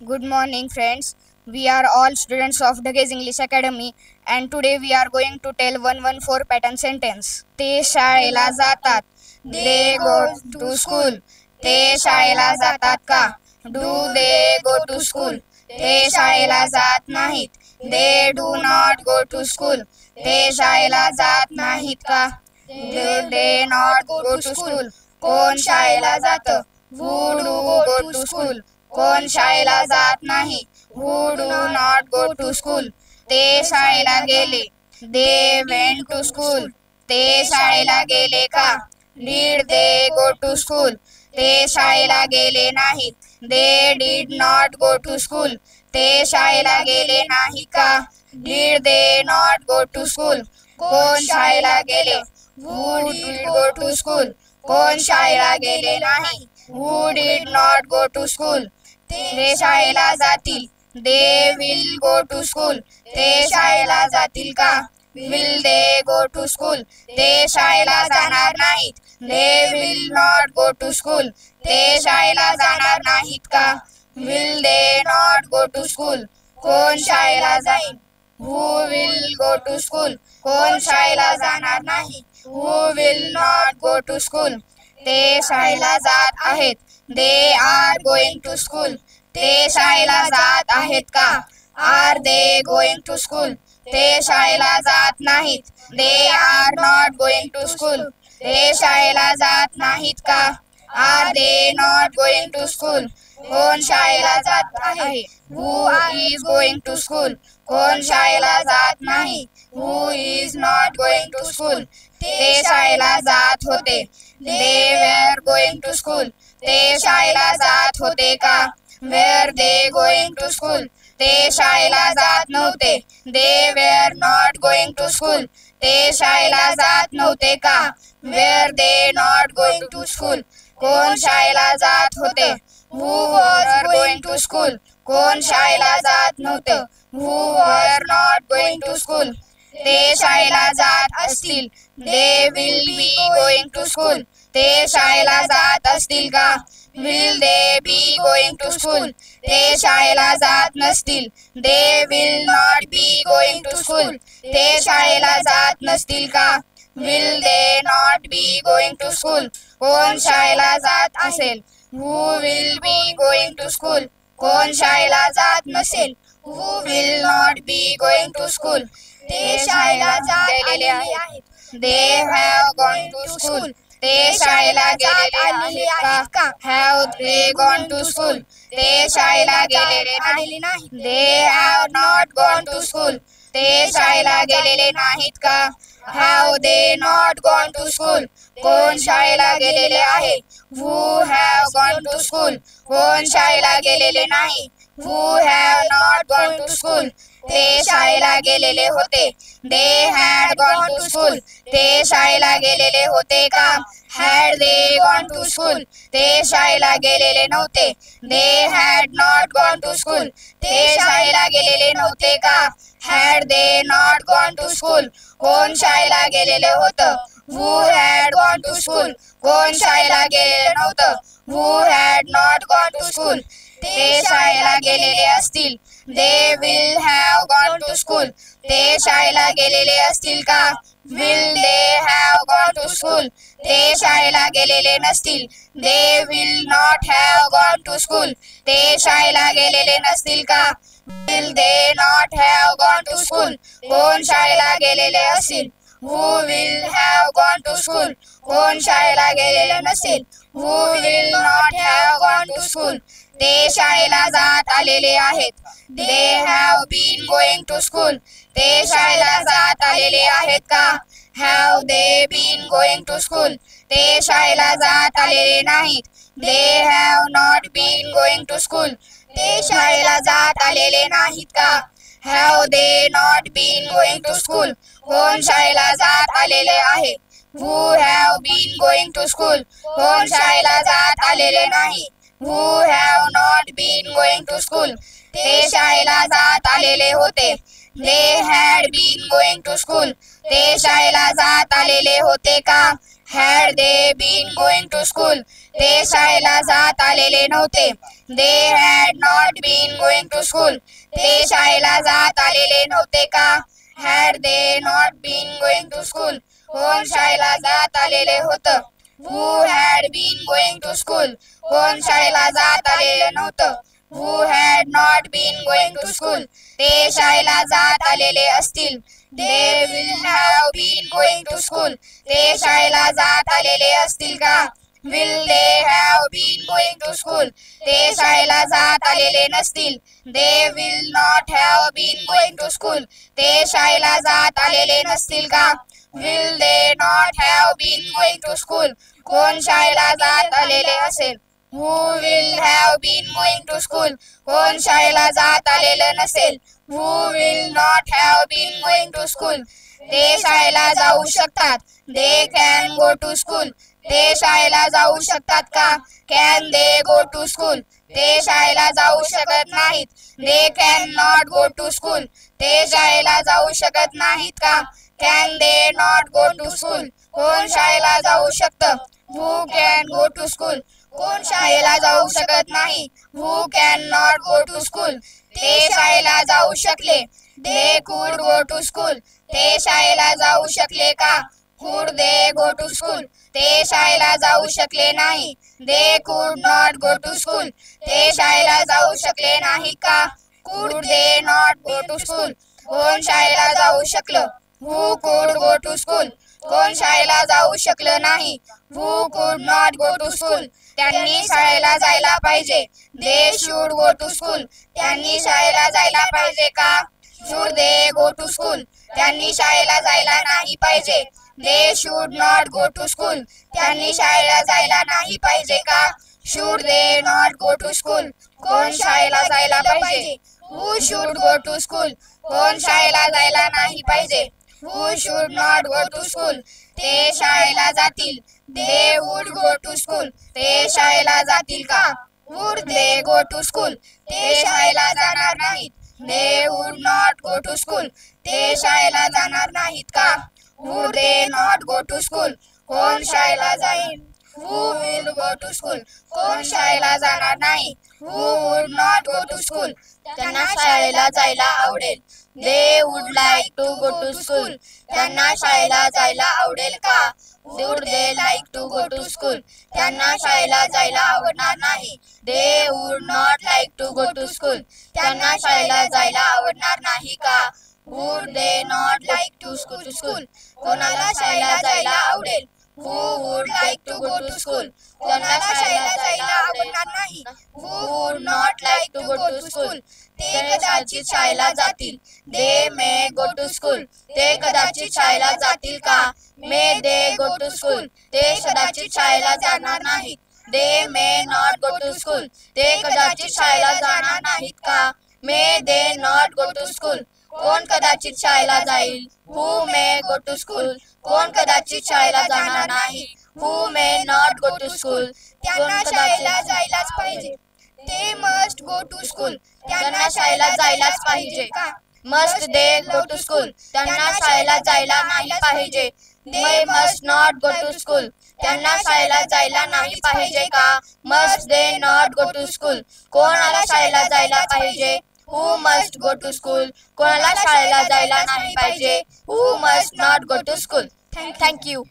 Good morning, friends. We are all students of Dhagez English Academy, and today we are going to tell 114 pattern sentence. ते शाळेला जातात. They go to school. ते शाळेला जातात का? Do they go to school? ते शाळेला जात नाहीत. They do not go to school. ते शाळेला जात नाहीत का? Do they not go to school? कोण शाळेला जातं? Who do go to school? कोण शाळेला जात नाही? Who do not go to school? ते शाळेला गेले. They went to school. ते शाळेला गेले का? Did they go to school? ते शाळेला गेले नाहीत. They did not go to school. ते शाळेला गेले नाही का? Did they not go to school? कोण शाळेला गेले? Who did go to school? कोण शाळेला गेले नाही? Who did not go to school? ते शाळेला जातील. They will go to school. ते शाळेला जातील का? Will they go to school? ते शाळेला जाणार नाहीत. They will not go to school. ते शाळेला जाणार नाहीत का? Will they not go to school? कोण शाळेला जाईल? Who will go to school? कोण शाळेला जाणार नाही? Who will not go to school? ते शाळेला जात आहेत. They are going to school. ते शाळेला जात आहेत का? Are they going to school? ते शाळेला जात नाहीत. They are not going to school. ते शाळेला जात नाहीत का? Are they not going to school? कोण शाळेला जात आहे? Who is going to school? कोण शाळेला जात नाही? Who is not going to school? ते शाळेला जात होते. They were going to school. ते शाळेला जात होते का? Were they going to school? ते शाळेला जात नव्हते. They were not going to school. ते शाळेला जात नव्हते का? Were they not going to school? कोण शाळेला जात होते? Who was going to school? कोण शाळेला जात नव्हतं. Who were not going to school? ते शाळेला जात असतील. They will be going to school. ते शाळेला जात असतील का? Will they be going to school? ते शाळेला जात नसतील. They will not be going to school. ते शाळेला जात नसतील का? Will they not be going to school? कोण शाळेला जात असेल? Who will be going to school? कोण शाळेला जात नसेल? Who will not be going to school? ते शाळेला जात आलेले आहेत. They have gone to school. ते शाळेला गेलेले आहेत का? Have they gone to school? ते शाळेला गेलेले नाहीत. They have not gone to school. ते शाळेला गेलेले नाहीत का? Have they not gone to school? कोण शाळेला गेलेले आहे? Who have gone to school? कोण शाळेला गेलेले नाही? Who have not gone to school? ते शाळेला गेलेले होते. They had gone to school. ते शाळेला गेलेले होते का? Had they gone to school? ते शाळेला गेलेले नव्हते. They had not gone to school. ते शाळेला गेलेले नव्हते का? Had they not gone to school? कोण शाळेला गेलेले होतं? Who had gone to school? कोण शाळेला गेलेले नव्हतं. Who had not gone to school? ते शाळेला गेलेले असतील. They will have gone to school. ते शाळेला गेलेले असतील का? Will they have gone to school? ते शाळेला गेलेले नसतील. They will not have gone to school. ते शाळेला गेलेले नसतील का? Will they not have gone to school? कोण शाळेला गेलेले असतील? Who will have gone to school? कोण शाळेला गेलेले नसेल. Who will not have gone to school? ते शाळेला जात आलेले आहेत. They have been going to school. ते शाळेला जात आलेले आहेत का? Have they been going to school? ते शाळेला जात आलेले नाहीत. They have not been going to school. ते शाळेला जात आलेले नाहीत का? Have they not been going to school? कोण शाळेला जात आलेले आहे? Who have been going to school? कोण शाळेला जात आलेले नाही. Who have not been going to school? ते शाळेला जात आलेले होते. They had been going to school. ते शाळेला जात आलेले होते का? Had they been going to school, ते शाळेला जात आलेले नव्हते. They had not been going to school, ते शाळेला जात आलेले नव्हते का? Had they not been going to school, कोण शाळेला जात आलेले होतं? Who had been going to school, कोण शाळेला जात आलेले नव्हतं? Who had not been going to school, ते शाळेला जात आलेले असतील. They will have been going to school, ते शाळेला जात आलेले असतील का? Will they have been going to school, ते शाळेला जात आलेले नसतील. They will not have been going to school, ते शाळेला जात आलेले नसतील का? Will they not have been going to school, कोण शाळेला जात आलेले असेल. Who will have been going to school, कोण शाळेला जात आलेलं नसेल. Who will not have been going to school, ते शाळेला जाऊ शकतात. They can go to school, ते शाळेला जाऊ शकतात का? Can they go to school, ते शाळेला जाऊ शकत नाहीत. They can not go to school, ते शाळेला जाऊ शकत नाहीत का? Can they not go to school, कोण शाळेला जाऊ शकतं. Who can go to school, कोण शाळेला जाऊ शकत नाही. Who can not go to school, ते शाळेला जाऊ शकले. They could go to school, ते शाळेला जाऊ शकले का? Could they go to school, ते शाळेला जाऊ शकले नाही. They could not go to school, ते शाळेला जाऊ शकले नाही का? Could they not go to school, कोण शाळेला जाऊ शकलं. Who could go to school, कोण शाळेला जाऊ शकलं नाही. Who could not go to school, त्यांनी शाळेला जायला पाहिजे. They should go to school, त्यांनी शाळेला जायला पाहिजे का? Should they go to school, त्यांनी शाळेला जायला नाही पाहिजे. They should not go to school, त्यांनी शाळेला जायला नाही पाहिजे का? Should they not go to school, कोण शाळेला जायला पाहिजे. Who should go to school, कोण शाळेला जायला नाही पाहिजे. Who should not go to school, ते शाळेला जातील. They would go to school, ते शाळेला जातील का? Would they go to school, ते शाळेला जाणार नाहीत. They would not go to school, ते शाळेला जाणार नाहीत का? Would they not go to school, कोण शाळेला जाईल. Who will go to school, कोण शाळेला जाणार नाही. Who would not go to school, त्यांना शाळेला जायला आवडेल. They would like to go to school, त्यांना शाळेला जायला आवडेल का? Would they like to go to school, त्यांना शाळेला जायला आवडणार नाही. They would not like to go to school, त्यांना शाळेला जायला आवडणार नाही का? Would they not like to go to school, कोणाला शाळेला जायला आवडेल. Who would like to go to school, कोणाला शाळेला जायला आवडणार नाही. Who would not like to go to school, ते कदाचित शाळेला जातील. They may go to school, ते कदाचित शाळेला जातील का? May they go to school, ते कदाचित शाळेला जाणार नाहीत. They may not go to school, ते कदाचित शाळेला जाणार नाहीत का? May they not go to school, कोण कदाचित शाळेला जाईल. Who may go to school, कोण कदाचित शाळेला जाणार नाही. Who may not go to school, त्यांना शाळेला जायलाच पाहिजे. They must go to school, त्यांना शाळेला जायलाच पाहिजे का? Must they go to school, त्यांना शाळेला जायला नाही पाहिजे. They must not go to school, त्यांना शाळेला जायला नाही पाहिजे का? Must they not go to school, कोणाला शाळेला जायला पाहिजे. Who must go to school, कोणाला शाळेला जायला नाही पाहिजे. Who must not go to school. Thank you.